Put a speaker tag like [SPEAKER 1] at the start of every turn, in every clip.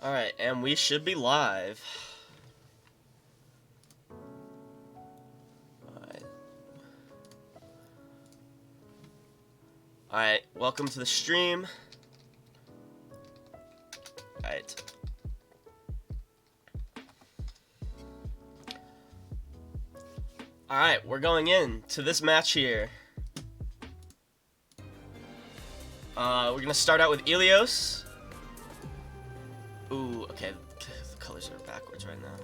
[SPEAKER 1] Alright, and we should be live. Alright, welcome to the stream. Alright. Alright, we're going in to this match here. We're gonna start out with Ilios. Ooh, okay, the colors are backwards right now.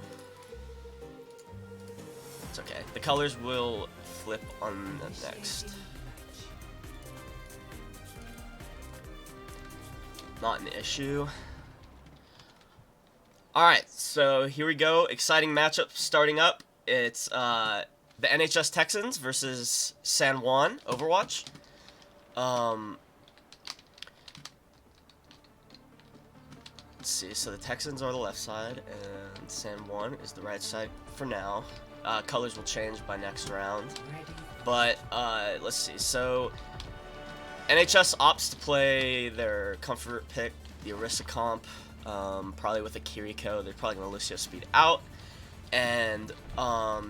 [SPEAKER 1] It's okay. The colors will flip on the next. Not an issue. Alright, so here we go. Exciting matchup starting up. It's the NHS Texans versus San Juan Overwatch. Let's see, so the Texans are the left side and San Juan is the right side for now. Colors will change by next round. But let's see, so NHS opts to play their comfort pick, the Orisa comp, probably with a Kiriko. They're probably going to Lucio speed out. And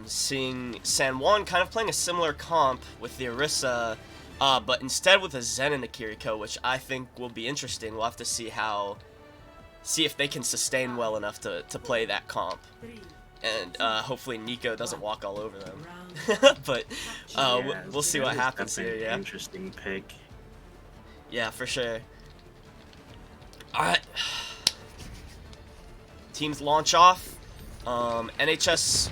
[SPEAKER 1] seeing San Juan kind of playing a similar comp with the Orisa, but instead with a Zen and a Kiriko, which I think will be interesting. We'll have to see if they can sustain well enough to play that comp. And hopefully Nico doesn't walk all over them. But we'll see what happens here, yeah.
[SPEAKER 2] Interesting pick.
[SPEAKER 1] Yeah, for sure. Alright. Teams launch off. NHS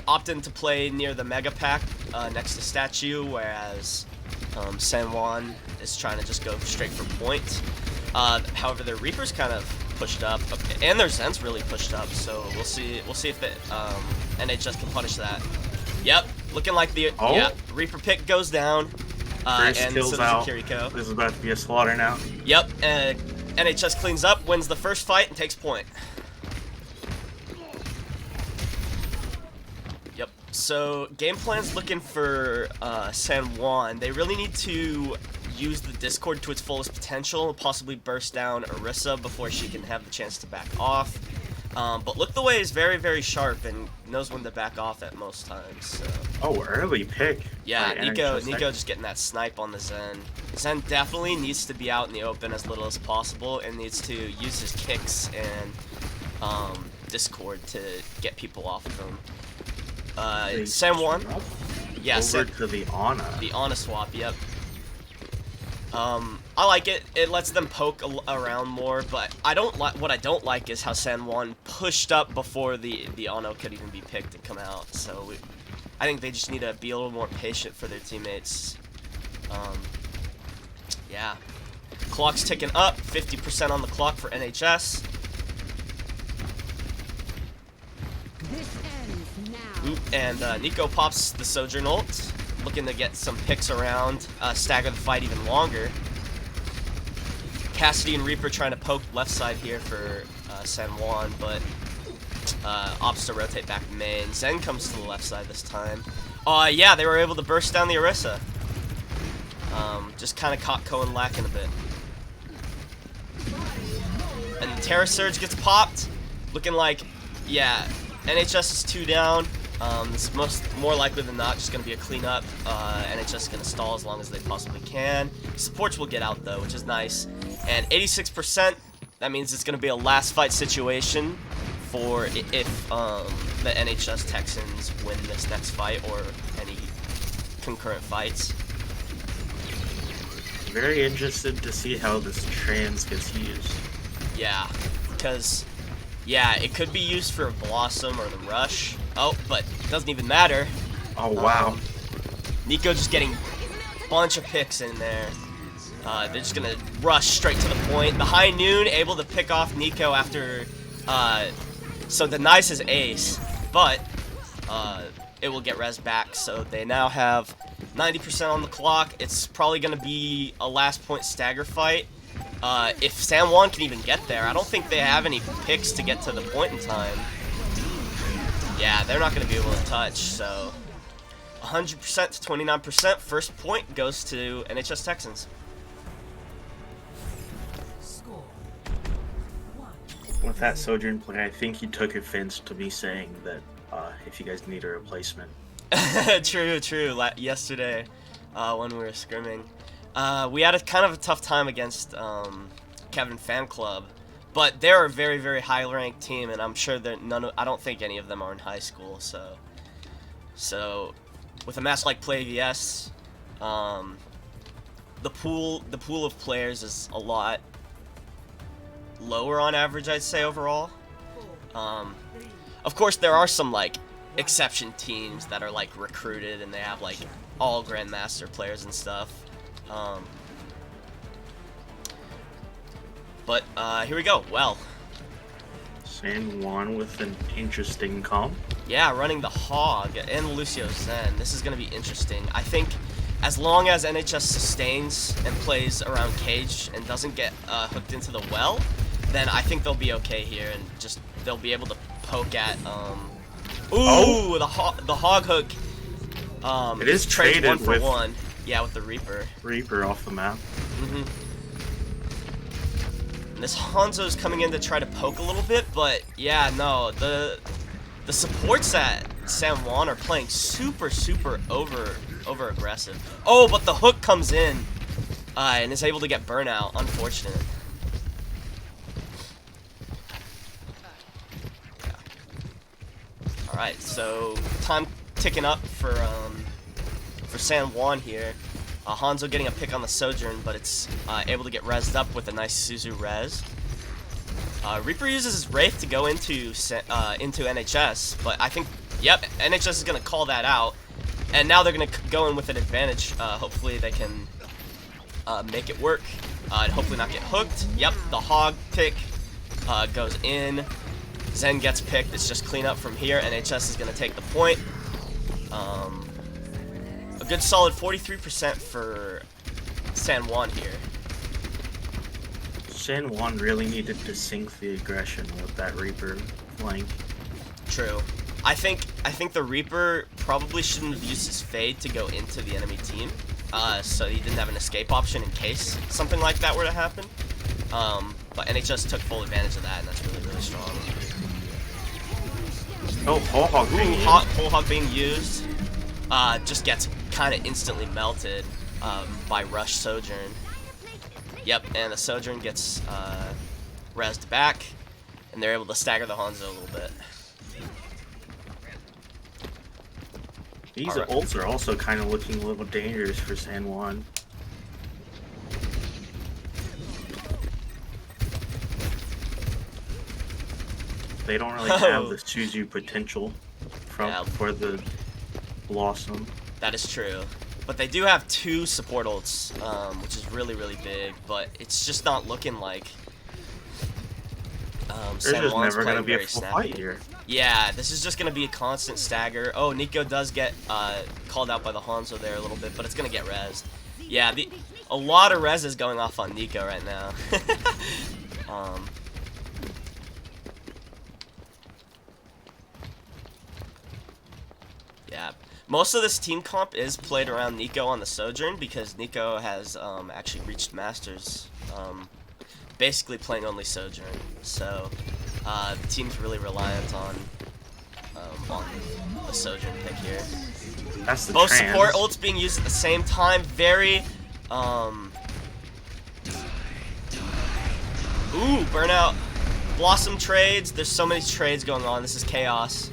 [SPEAKER 1] opting to play near the Mega Pack next to Statue, whereas San Juan is trying to just go straight for point. However, their Reaper's kind of pushed up, and their Zen's really pushed up, so we'll see if the NHS can punish that. Yep, looking like the Reaper pick goes down.
[SPEAKER 2] First
[SPEAKER 1] and
[SPEAKER 2] kills
[SPEAKER 1] so does
[SPEAKER 2] out.
[SPEAKER 1] Kiriko.
[SPEAKER 2] This is about to be a slaughter now.
[SPEAKER 1] Yep, NHS cleans up, wins the first fight, and takes point. Yep, so game plan's looking for San Juan. They really need to use the Discord to its fullest potential, possibly burst down Orisa before she can have the chance to back off. But Look the Way is very, very sharp and knows when to back off at most times. So.
[SPEAKER 2] Oh, early pick.
[SPEAKER 1] Yeah, Nico just getting that snipe on the Zen. Zen definitely needs to be out in the open as little as possible and needs to use his kicks and Discord to get people off of him. San Juan. Yeah,
[SPEAKER 2] over to the Ana.
[SPEAKER 1] The Ana swap, yep. I like it. It lets them poke around more, but what I don't like is how San Juan pushed up before the Ono could even be picked and come out. So I think they just need to be a little more patient for their teammates. Yeah. Clock's ticking up. 50% on the clock for NHS. Oop, and Nico pops the Sojourn ult. Looking to get some picks around, stagger the fight even longer. Cassidy and Reaper trying to poke left side here for San Juan, but opts to rotate back main. Zen comes to the left side this time. Yeah, they were able to burst down the Orisa. Just kind of caught Cohen lacking a bit. And the Terra Surge gets popped. Looking like, yeah, NHS is 2 down. It's more likely than not just going to be a cleanup. NHS is going to stall as long as they possibly can. Supports will get out though, which is nice. And 86%, that means it's going to be a last fight situation for if the NHS Texans win this next fight or any concurrent fights.
[SPEAKER 2] Very interested to see how this trans gets used.
[SPEAKER 1] Yeah, because, yeah, it could be used for Blossom or the Rush. Oh, but it doesn't even matter.
[SPEAKER 2] Oh, wow.
[SPEAKER 1] Nico just getting a bunch of picks in there. They're just going to rush straight to the point. The High Noon able to pick off Nico after... so denies his ace, but it will get res back. So they now have 90% on the clock. It's probably going to be a last point stagger fight. If San Juan can even get there, I don't think they have any picks to get to the point in time. Yeah, they're not going to be able to touch, so 100% to 29%. First point goes to NHS Texans.
[SPEAKER 2] Well, with that Sojourn play, I think he took offense to me saying that if you guys need a replacement.
[SPEAKER 1] True. Yesterday, when we were scrimming, we had a kind of a tough time against Kevin Fan Club, but they're a very, very high-ranked team, and I'm sure that I don't think any of them are in high school. So with a match like PlayVS, the pool of players is a lot lower on average, I'd say, overall. Of course, there are some like exception teams that are like recruited and they have like all Grandmaster players and stuff. But here we go. Well,
[SPEAKER 2] San Juan with an interesting comp.
[SPEAKER 1] yeah, running the Hog and Lucio Zen. This is going to be interesting. I think as long as NHS sustains and plays around Cage and doesn't get hooked into the well, then I think they'll be okay here and just they'll be able to poke at the Hog hook.
[SPEAKER 2] It is traded
[SPEAKER 1] 1 for
[SPEAKER 2] with
[SPEAKER 1] 1. Yeah, with the Reaper.
[SPEAKER 2] Reaper off the map.
[SPEAKER 1] And this Hanzo's coming in to try to poke a little bit, but yeah, no, the supports at San Juan are playing super over aggressive. Oh, but the hook comes in and is able to get burnout. Unfortunate. All right, so time ticking up for San Juan here. Hanzo getting a pick on the Sojourn, but it's able to get rezzed up with a nice Suzu res. Reaper uses his Wraith to go into NHS, but I think, yep, NHS is going to call that out. And now they're going to go in with an advantage. Hopefully they can make it work and hopefully not get hooked. Yep, the Hog pick goes in. Zen gets picked. It's just clean up from here. NHS is going to take the point. A good solid 43% for San Juan here.
[SPEAKER 2] San Juan really needed to sink the aggression with that Reaper flank.
[SPEAKER 1] True. I think the Reaper probably shouldn't have used his Fade to go into the enemy team, so he didn't have an escape option in case something like that were to happen. But NHS took full advantage of that, and that's really strong.
[SPEAKER 2] Oh, Whole Hog being used.
[SPEAKER 1] Whole Hog being used. Just gets kind of instantly melted by Rush Sojourn. Yep, and the Sojourn gets rezzed back, and they're able to stagger the Hanzo a little bit.
[SPEAKER 2] These ults are also kind of looking a little dangerous for San Juan. They don't really have the Suzu potential for the Blossom.
[SPEAKER 1] That is true. But they do have 2 support ults, which is really big, but it's just not looking like
[SPEAKER 2] San Juan's never going to be a full fight here.
[SPEAKER 1] Yeah, this is just going to be a constant stagger. Oh, Nico does get called out by the Hanzo there a little bit, but it's going to get rezzed. Yeah, a lot of res is going off on Nico right now. Yeah, most of this team comp is played around Nico on the Sojourn because Nico has actually reached Masters, basically playing only Sojourn. So the team's really reliant on the Sojourn pick here.
[SPEAKER 2] That's the
[SPEAKER 1] both
[SPEAKER 2] trans.
[SPEAKER 1] Support ults being used at the same time. Very ooh, burnout. Blossom trades. There's so many trades going on. This is chaos.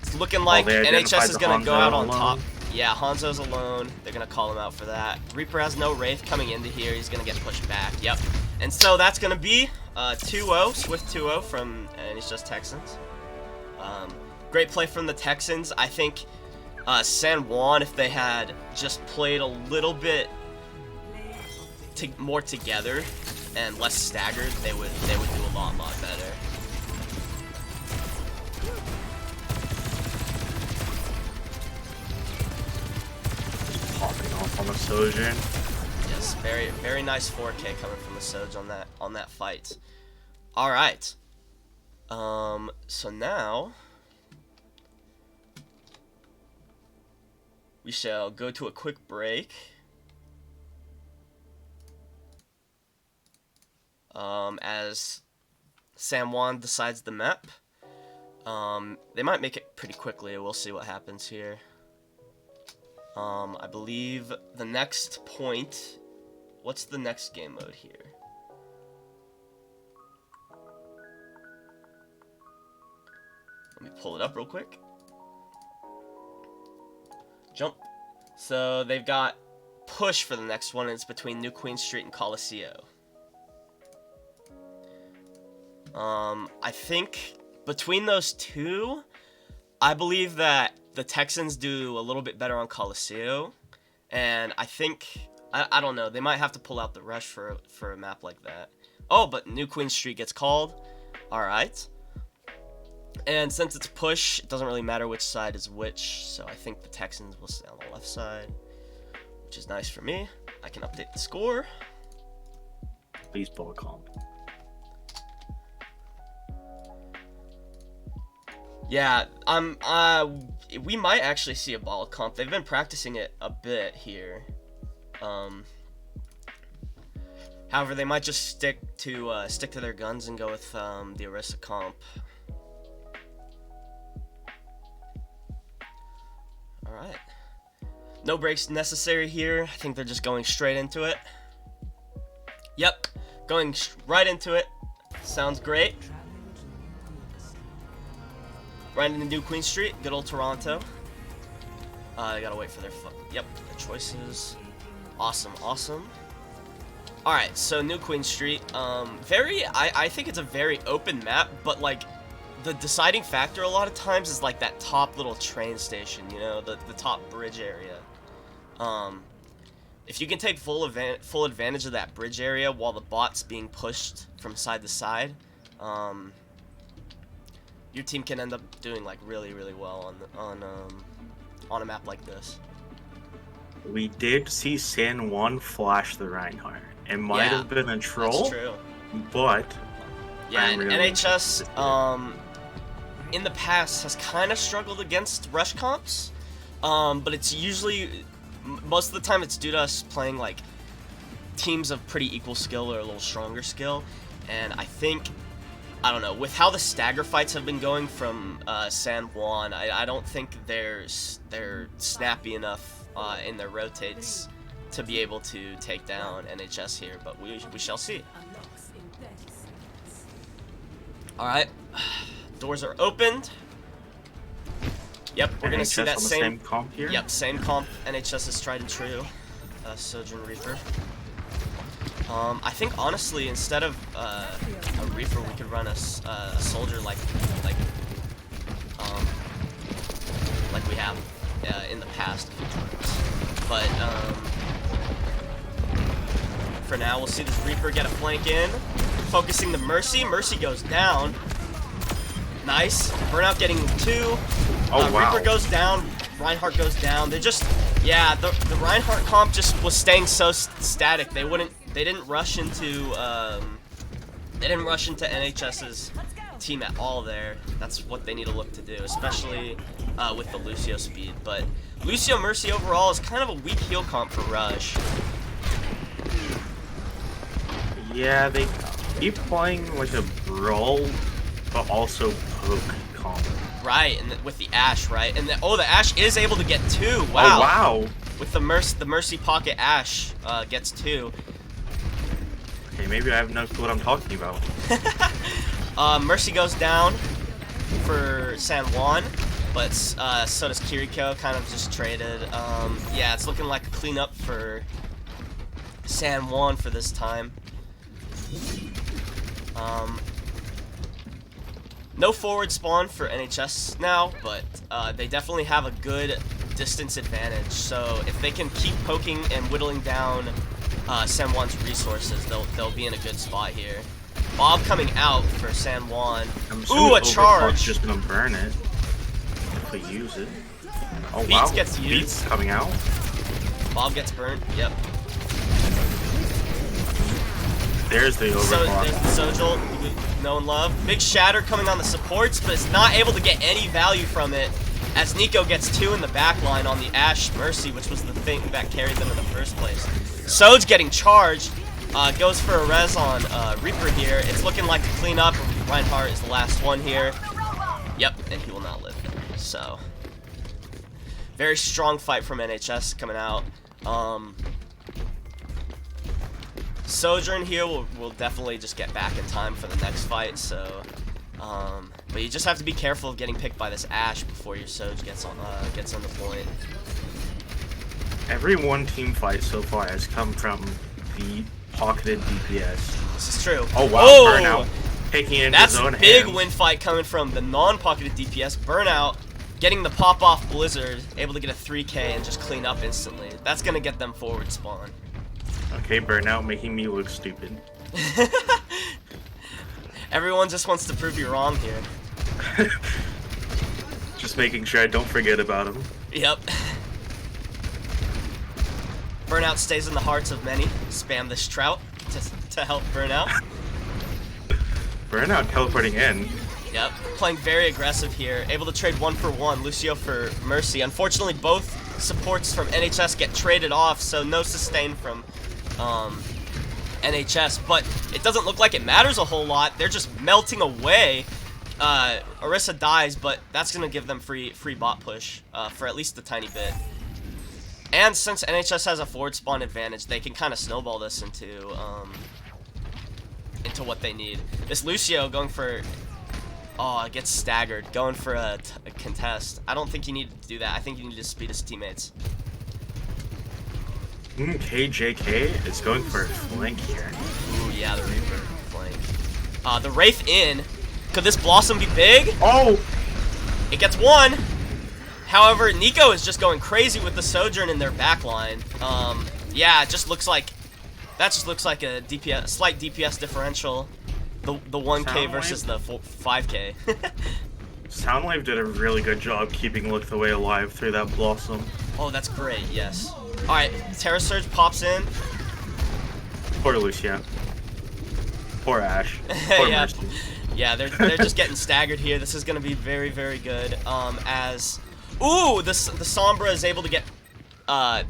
[SPEAKER 1] It's looking like NHS is going to go out on top. Yeah, Hanzo's alone. They're going to call him out for that. Reaper has no Wraith coming into here. He's going to get pushed back. Yep. And so that's going to be 2-0, swift 2-0 from NHS Texans. Great play from the Texans. I think San Juan, if they had just played a little bit more together and less staggered, they would do a lot better.
[SPEAKER 2] Popping off on the Sojourn.
[SPEAKER 1] Yes, very nice 4K coming from the Soj on that fight. All right. So now we shall go to a quick break. as San Juan decides the map. They might make it pretty quickly. We'll see what happens here. I believe the next point... What's the next game mode here? Let me pull it up real quick. Jump. So they've got push for the next one, and it's between New Queen Street and Coliseo. I think between those two, I believe that the Texans do a little bit better on Coliseo, and I think, I don't know, they might have to pull out the rush for a map like that. Oh, but New Queen Street gets called. Alright. And since it's push, it doesn't really matter which side is which, so I think the Texans will stay on the left side, which is nice for me. I can update the score.
[SPEAKER 2] Please ball comp.
[SPEAKER 1] Yeah, we might actually see a ball comp. They've been practicing it a bit here. However, they might just stick to their guns and go with the Orisa comp. Alright. No breaks necessary here. I think they're just going straight into it. Yep, going right into it. Sounds great. Right into New Queen Street. Good old Toronto. They gotta wait for their their choices. Awesome, awesome. Alright, so New Queen Street. I think it's a very open map, but like the deciding factor a lot of times is like that top little train station, you know, the top bridge area. If you can take full advantage of that bridge area while the bot's being pushed from side to side, your team can end up doing like really well on a map like this.
[SPEAKER 2] We did see San Juan flash the Reinhardt. It might have been a troll,
[SPEAKER 1] that's true.
[SPEAKER 2] But
[SPEAKER 1] yeah, and NHS in the past has kind of struggled against rush comps, but it's usually most of the time it's due to us playing like teams of pretty equal skill or a little stronger skill, and I think, I don't know, with how the stagger fights have been going from San Juan, I don't think they're snappy enough in their rotates to be able to take down NHS here, but we shall see. Alright, doors are opened. Yep, we're gonna see that
[SPEAKER 2] same comp here?
[SPEAKER 1] Yep, same comp. NHS is tried and true. Sojourn Reaper. I think honestly, instead of a Reaper, we could run a soldier like we have in the past a few times. But for now, we'll see this Reaper get a flank in, focusing the Mercy. Mercy goes down. Nice. Burnout getting 2.
[SPEAKER 2] Oh, wow.
[SPEAKER 1] Reaper goes down. Reinhardt goes down. They just, yeah, the Reinhardt comp just was staying so static. They didn't rush into NHS's team at all there. That's what they need to look to do, especially with the Lucio speed. But Lucio Mercy overall is kind of a weak heal comp for Rush.
[SPEAKER 2] Yeah, they keep playing like a brawl, but also poke comp.
[SPEAKER 1] Right, and with the Ashe, right? And the Ashe is able to get 2. Wow.
[SPEAKER 2] Oh, wow.
[SPEAKER 1] With the Mercy Pocket Ashe gets 2.
[SPEAKER 2] Okay, maybe I have no clue what I'm talking about.
[SPEAKER 1] Mercy goes down for San Juan, but so does Kiriko, kind of just traded. Yeah, it's looking like a cleanup for San Juan for this time. No forward spawn for NHS now, but they definitely have a good distance advantage. So if they can keep poking and whittling down San Juan's resources, they'll be in a good spot here. Bob coming out for San Juan. Ooh, a charge!
[SPEAKER 2] Just gonna burn it if we use it. Oh
[SPEAKER 1] Beats
[SPEAKER 2] wow,
[SPEAKER 1] gets used.
[SPEAKER 2] Beats coming out.
[SPEAKER 1] Bob gets burnt. Yep.
[SPEAKER 2] There's the overclock.
[SPEAKER 1] There's the Sojol, known love. Big shatter coming on the supports, but it's not able to get any value from it, as Nico gets 2 in the back line on the Ashe Mercy, which was the thing that carried them in the first place. Soj getting charged. Goes for a res on Reaper here. It's looking like to clean up. Reinhardt is the last one here. Yep, and he will not live. So, very strong fight from NHS coming out. Sojourn here will definitely just get back in time for the next fight. So, but you just have to be careful of getting picked by this Ashe before your Soj gets on the point.
[SPEAKER 2] Every one team fight so far has come from the pocketed DPS.
[SPEAKER 1] This is true.
[SPEAKER 2] Oh wow,
[SPEAKER 1] Whoa!
[SPEAKER 2] Burnout taking it into
[SPEAKER 1] That's
[SPEAKER 2] his own
[SPEAKER 1] a big
[SPEAKER 2] hands.
[SPEAKER 1] win fight coming from the non-pocketed DPS. Burnout getting the pop-off Blizzard, able to get a 3k and just clean up instantly. That's gonna get them forward spawn.
[SPEAKER 2] Okay, Burnout making me look stupid.
[SPEAKER 1] Everyone just wants to prove you wrong here.
[SPEAKER 2] Just making sure I don't forget about him.
[SPEAKER 1] Yep. Burnout stays in the hearts of many. Spam this Trout to help Burnout.
[SPEAKER 2] Burnout teleporting in.
[SPEAKER 1] Yep. Playing very aggressive here. Able to trade 1-for-1. Lucio for Mercy. Unfortunately, both supports from NHS get traded off, so no sustain from NHS. But it doesn't look like it matters a whole lot. They're just melting away. Orisa dies, but that's going to give them free bot push for at least a tiny bit. And since NHS has a forward spawn advantage, they can kind of snowball this into what they need. This Lucio going for... Oh, it gets staggered. Going for a contest. I don't think you need to do that. I think you need to speed his teammates.
[SPEAKER 2] KJK is going for a flank here.
[SPEAKER 1] Ooh, yeah, the Reaper flank. The Wraith in. Could this Blossom be big?
[SPEAKER 2] Oh!
[SPEAKER 1] It gets one. However, Nico is just going crazy with the Sojourn in their backline. Yeah, it just looks like... That just looks like a slight DPS differential. The 1k
[SPEAKER 2] Soundwave
[SPEAKER 1] versus the 5k.
[SPEAKER 2] Soundwave did a really good job keeping Look the Way alive through that Blossom.
[SPEAKER 1] Oh, that's great, yes. Alright, Terra Surge pops in.
[SPEAKER 2] Poor Lucia. Poor Ashe. Poor
[SPEAKER 1] Yeah.
[SPEAKER 2] Mercy.
[SPEAKER 1] Yeah, they're just getting staggered here. This is going to be very, very good. As... Ooh, the Sombra is able to get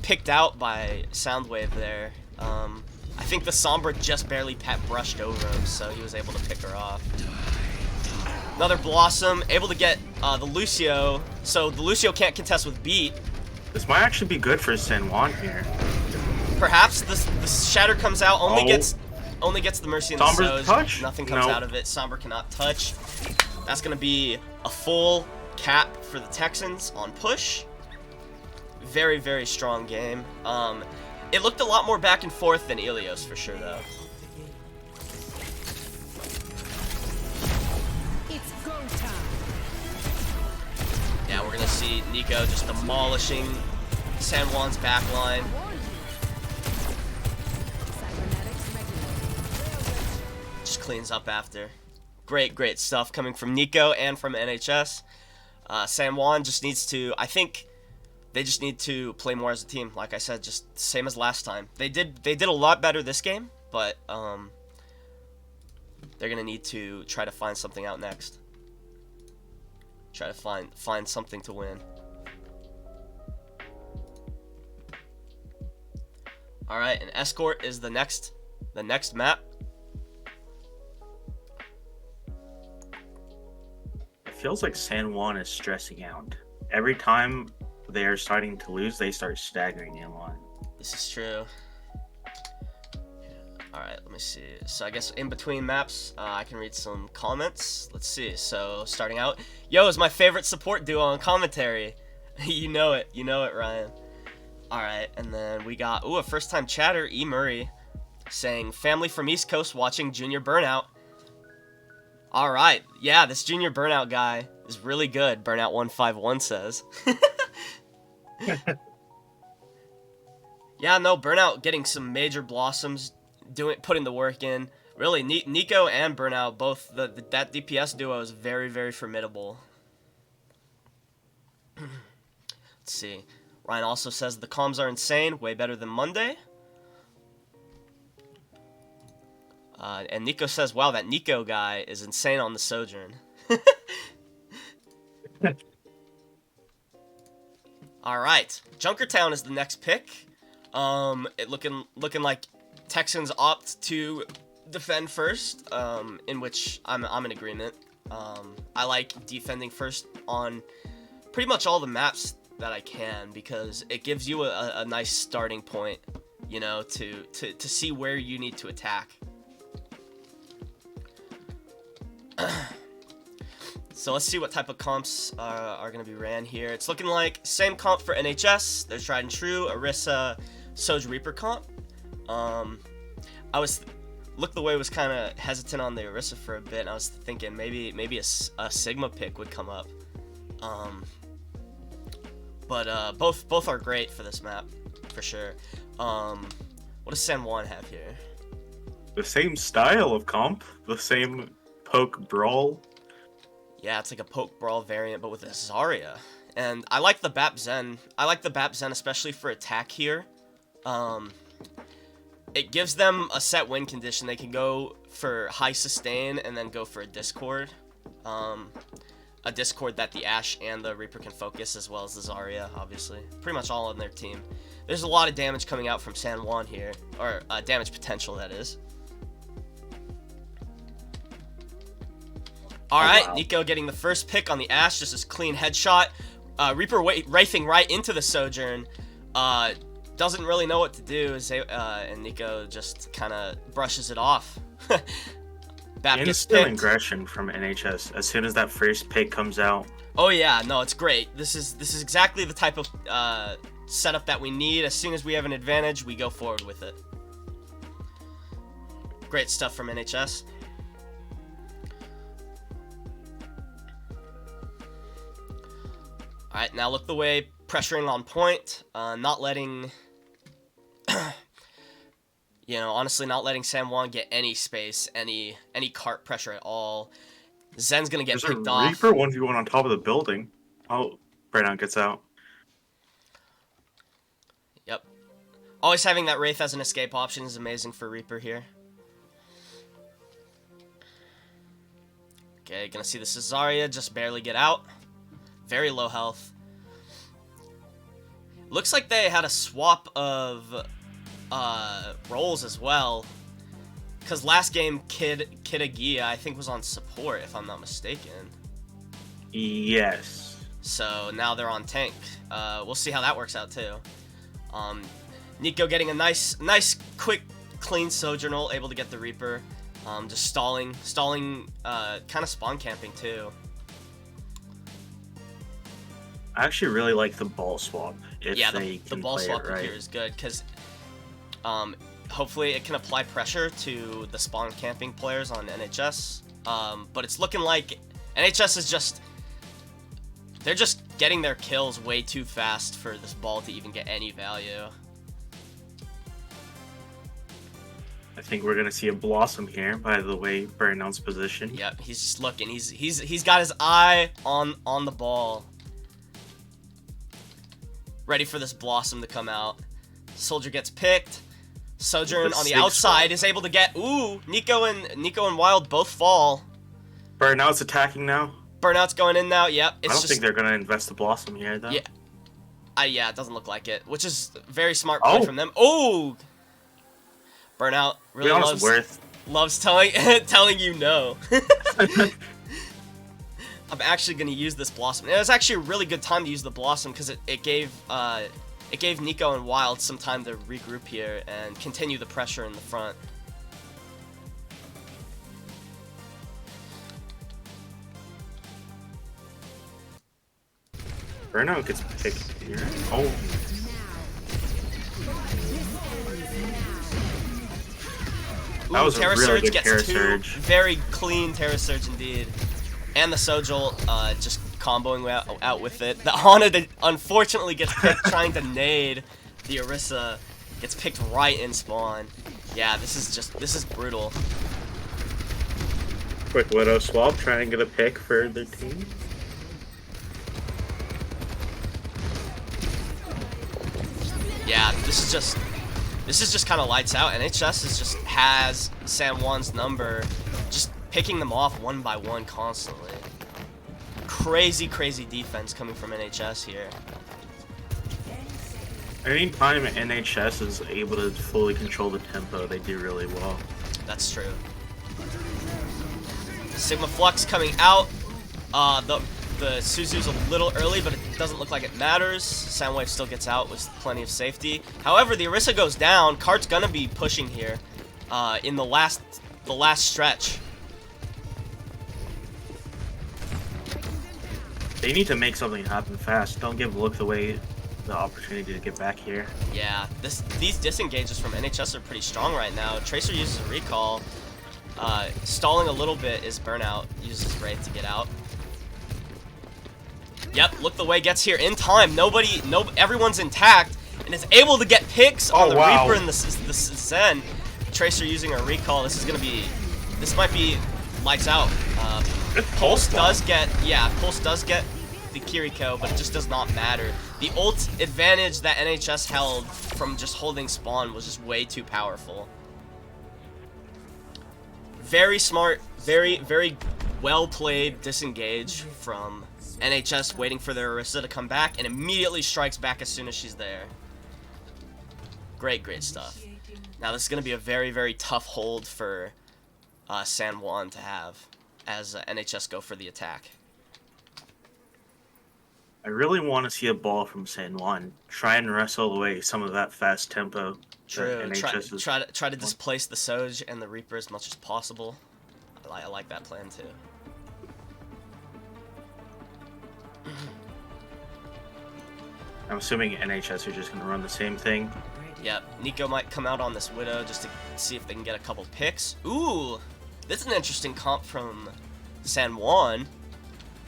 [SPEAKER 1] picked out by Soundwave there. I think the Sombra just barely brushed over him, so he was able to pick her off. Another Blossom, able to get the Lucio, so the Lucio can't contest with Beat.
[SPEAKER 2] This might actually be good for San Juan here.
[SPEAKER 1] Perhaps the Shatter comes out, only gets the Mercy and the
[SPEAKER 2] Sombra's
[SPEAKER 1] Soj.
[SPEAKER 2] touch?
[SPEAKER 1] Nothing comes
[SPEAKER 2] No.
[SPEAKER 1] out of it. Sombra cannot touch. That's going to be a full cap for the Texans on push. Very, very strong game. It looked a lot more back and forth than Ilios for sure, though.
[SPEAKER 3] It's go time.
[SPEAKER 1] Yeah, we're going to see Nico just demolishing San Juan's backline. Just cleans up after. Great, great stuff coming from Nico and from NHS. San Juan just needs to, I think, they just need to play more as a team. Like I said, just same as last time. They did a lot better this game, but they're gonna need to try to find something out next. Try to find something to win. All right, and Escort is the next map.
[SPEAKER 2] It feels like San Juan is stressing out. Every time they are starting to lose, they start staggering in line.
[SPEAKER 1] This is true. Alright, let me see. So I guess in between maps, I can read some comments. Let's see. So starting out, yo, is my favorite support duo on commentary. You know it, Ryan. Alright, and then we got, a first time chatter, E. Murray, saying, family from East Coast watching Junior Burnout. Alright, yeah, this Junior Burnout guy is really good, Burnout151 says. Yeah, no, Burnout getting some major blossoms, putting the work in. Really, Nico and Burnout, both, that DPS duo is very, very formidable. Let's see. Ryan also says the comms are insane, way better than Monday. And Nico says, wow, that Nico guy is insane on the Sojourn. Alright, Junkertown is the next pick. It looking like Texans opt to defend first, in which I'm in agreement. I like defending first on pretty much all the maps that I can, because it gives you a nice starting point, you know, to see where you need to attack. So let's see what type of comps are going to be ran here. It's looking like same comp for NHS. There's tried and true Orisa Soj Reaper comp. Look the way was kind of hesitant on the Orisa for a bit, and I was thinking maybe a Sigma pick would come up. But both are great for this map, for sure. What does San Juan have here?
[SPEAKER 2] The same style of comp, the same poke brawl.
[SPEAKER 1] Yeah, it's like a poke brawl variant, but with a Zarya. And I like the Bap Zen. I like the Bap Zen, especially for attack here. It gives them a set win condition. They can go for high sustain and then go for a Discord. A Discord that the Ashe and the Reaper can focus, as well as the Zarya, obviously. Pretty much all on their team. There's a lot of damage coming out from San Juan here. Or damage potential, that is. Alright,
[SPEAKER 2] wow.
[SPEAKER 1] Nico getting the first pick on the Ashe. Just this clean headshot. Reaper wraithing right into the Sojourn. Doesn't really know what to do, and Nico just kind of brushes it off.
[SPEAKER 2] Instant aggression from NHS as soon as that first pick comes out.
[SPEAKER 1] Oh yeah, no, it's great. This is exactly the type of setup that we need. As soon as we have an advantage, we go forward with it. Great stuff from NHS. Alright, now look the way, pressuring on point, not letting, you know, honestly not letting San Juan get any space, any cart pressure at all. Zen's gonna get picked off.
[SPEAKER 2] Reaper 1v1 on top of the building. Oh, Breakdown gets out.
[SPEAKER 1] Yep. Always having that Wraith as an escape option is amazing for Reaper here. Okay, gonna see the Zarya just barely get out. Very low health. Looks like they had a swap of roles as well. Because last game, Kidagia, I think, was on support, if I'm not mistaken.
[SPEAKER 2] Yes.
[SPEAKER 1] So now they're on tank. We'll see how that works out too. Nico getting a nice, quick, clean Sojournal, able to get the Reaper. Just stalling, kind of spawn camping too.
[SPEAKER 2] I actually really like the ball swap.
[SPEAKER 1] Yeah, the ball swap here is good, because hopefully it can apply pressure to the spawn camping players on NHS. But it's looking like NHS is they're just getting their kills way too fast for this ball to even get any value.
[SPEAKER 2] I think we're gonna see a Blossom here, by the way, Burnout's position.
[SPEAKER 1] Yep, he's just looking. He's got his eye on the ball. Ready for this Blossom to come out. Soldier gets picked. Sojourn on the outside is able to get... Ooh, Nico and Wild both fall.
[SPEAKER 2] Burnout's attacking now.
[SPEAKER 1] Burnout's going in now, yep.
[SPEAKER 2] I don't think they're going to invest the Blossom here, though.
[SPEAKER 1] Yeah. Yeah, it doesn't look like it, which is very smart play from them. Oh! Burnout really loves telling you no. I'm actually going to use this Blossom. And it was actually a really good time to use the Blossom, because it gave Nico and Wild some time to regroup here and continue the pressure in the front.
[SPEAKER 2] Burnout gets picked here. Oh. That was a really good Terra Surge.
[SPEAKER 1] Very clean Terra Surge indeed. And the Sojol just comboing out with it. The Ana that unfortunately gets picked trying to nade the Orisa. Gets picked right in spawn. Yeah, this is brutal.
[SPEAKER 2] Quick Widow swap, trying to get a pick for their team.
[SPEAKER 1] Yeah, this is just kind of lights out. NHS has San Juan's number, just picking them off one by one constantly. Crazy defense coming from NHS here.
[SPEAKER 2] Anytime NHS is able to fully control the tempo, they do really well.
[SPEAKER 1] That's true. Sigma Flux coming out. The Suzu's a little early, but it doesn't look like it matters. Soundwave still gets out with plenty of safety. However, the Orisa goes down. Kart's gonna be pushing here in the last stretch.
[SPEAKER 2] They need to make something happen fast. Don't give Look the Way the opportunity to get back here.
[SPEAKER 1] Yeah, these disengages from NHS are pretty strong right now. Tracer uses a recall. Stalling a little bit is Burnout. Uses Wraith to get out. Yep, Look the Way gets here in time. Everyone's intact and is able to get picks on the Reaper and the Zen. Tracer using a recall. This might be lights out. Pulse does get the Kiriko, but it just does not matter. The ult advantage that NHS held from just holding spawn was just way too powerful. Very smart, very well played disengage from NHS, waiting for their Orisa to come back, and immediately strikes back as soon as she's there. Great stuff. Now this is going to be a very tough hold for San Juan to have as NHS go for the attack.
[SPEAKER 2] I really want to see a ball from San Juan. Try and wrestle away some of that fast tempo.
[SPEAKER 1] True. Try to displace the Soj and the Reaper as much as possible. I like that plan too.
[SPEAKER 2] I'm assuming NHS are just going to run the same thing.
[SPEAKER 1] Yep, Nico might come out on this Widow just to see if they can get a couple picks. Ooh, this is an interesting comp from San Juan.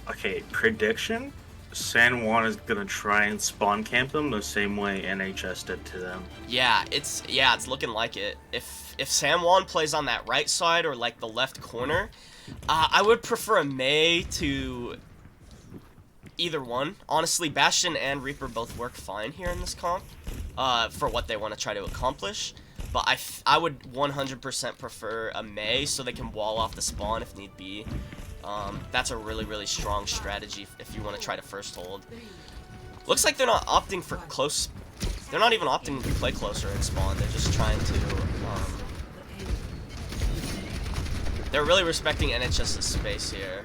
[SPEAKER 2] Okay, prediction? San Juan is going to try and spawn camp them the same way NHS did to them.
[SPEAKER 1] Yeah, it's looking like it. If San Juan plays on that right side or like the left corner, I would prefer a Mei to either one. Honestly, Bastion and Reaper both work fine here in this comp for what they want to try to accomplish. But I would 100% prefer a Mei so they can wall off the spawn if need be. That's a really strong strategy if you want to try to first hold. Looks like they're not opting for close. They're not even opting to play closer in spawn. They're just trying to. They're really respecting NHS's space here,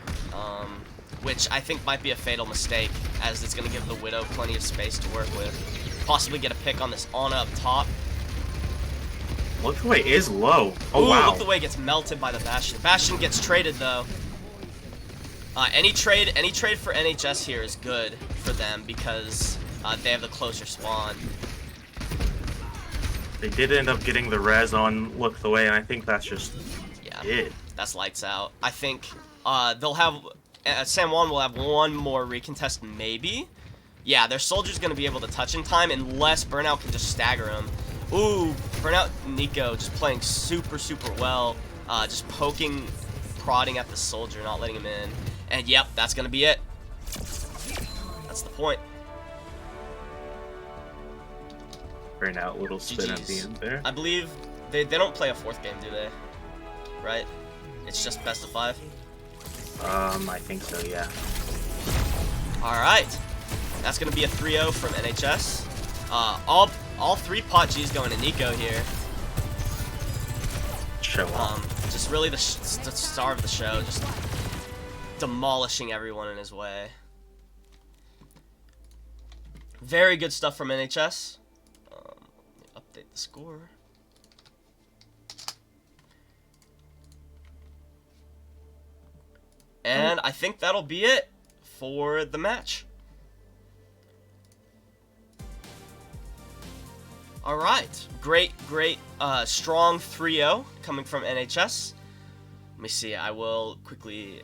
[SPEAKER 1] which I think might be a fatal mistake, as it's going to give the Widow plenty of space to work with. Possibly get a pick on this Ana up top.
[SPEAKER 2] Look the Way is low. Oh,
[SPEAKER 1] ooh,
[SPEAKER 2] wow.
[SPEAKER 1] Look the Way gets melted by the Bastion. Bastion gets traded though. Any trade for NHS here is good for them because they have the closer spawn.
[SPEAKER 2] They did end up getting the res on Look the Way, and I think that's just it.
[SPEAKER 1] That's lights out. I think they'll have San Juan will have one more recontest maybe. Yeah, their soldier's gonna be able to touch in time unless Burnout can just stagger him. Ooh, Burnout Nico just playing super well, just poking, prodding at the soldier, not letting him in. And yep, that's gonna be it. That's the point.
[SPEAKER 2] Burnout, little spin at the end there.
[SPEAKER 1] I believe they don't play a fourth game, do they? Right? It's just best of 5?
[SPEAKER 2] I think so, yeah.
[SPEAKER 1] Alright. That's gonna be a 3-0 from NHS. All 3 pot Gs going to Nico here.
[SPEAKER 2] Show off.
[SPEAKER 1] Just really the star of the show, just demolishing everyone in his way. Very good stuff from NHS. Let me update the score. And I think that'll be it for the match. Alright, great, strong 3-0 coming from NHS. Let me see, I will quickly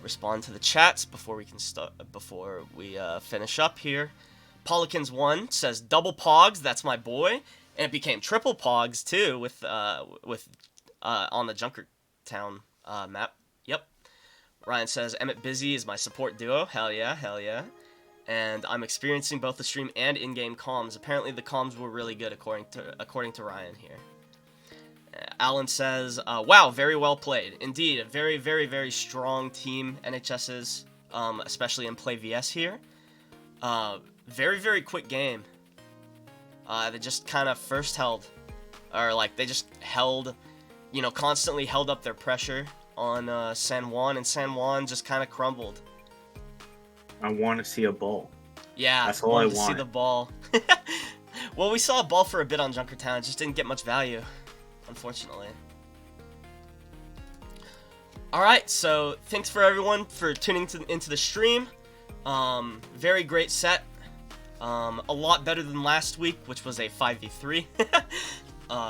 [SPEAKER 1] respond to the chats before we finish up here. Polikins1 says double pogs, that's my boy, and it became triple pogs too with on the Junkertown map. Yep. Ryan says Emmett Busy is my support duo. Hell yeah. And I'm experiencing both the stream and in-game comms. Apparently the comms were really good according to Ryan here. Alan says, wow, very well played. Indeed, a very strong team NHS's, especially in PlayVS here. Very quick game. They just kind of first held, or like they just held, you know, constantly held up their pressure on San Juan, and San Juan just kind of crumbled.
[SPEAKER 2] I want to see a ball.
[SPEAKER 1] Yeah,
[SPEAKER 2] that's all I want.
[SPEAKER 1] To see the ball. Well, we saw a ball for a bit on Junkertown. It just didn't get much value, unfortunately. Alright, so thanks for everyone for tuning into the stream. Very great set. A lot better than last week, which was a 5v3.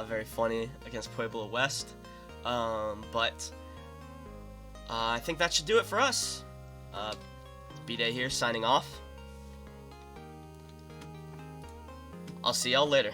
[SPEAKER 1] Very funny against Pueblo West. But I think that should do it for us. B-Day here, signing off. I'll see y'all later.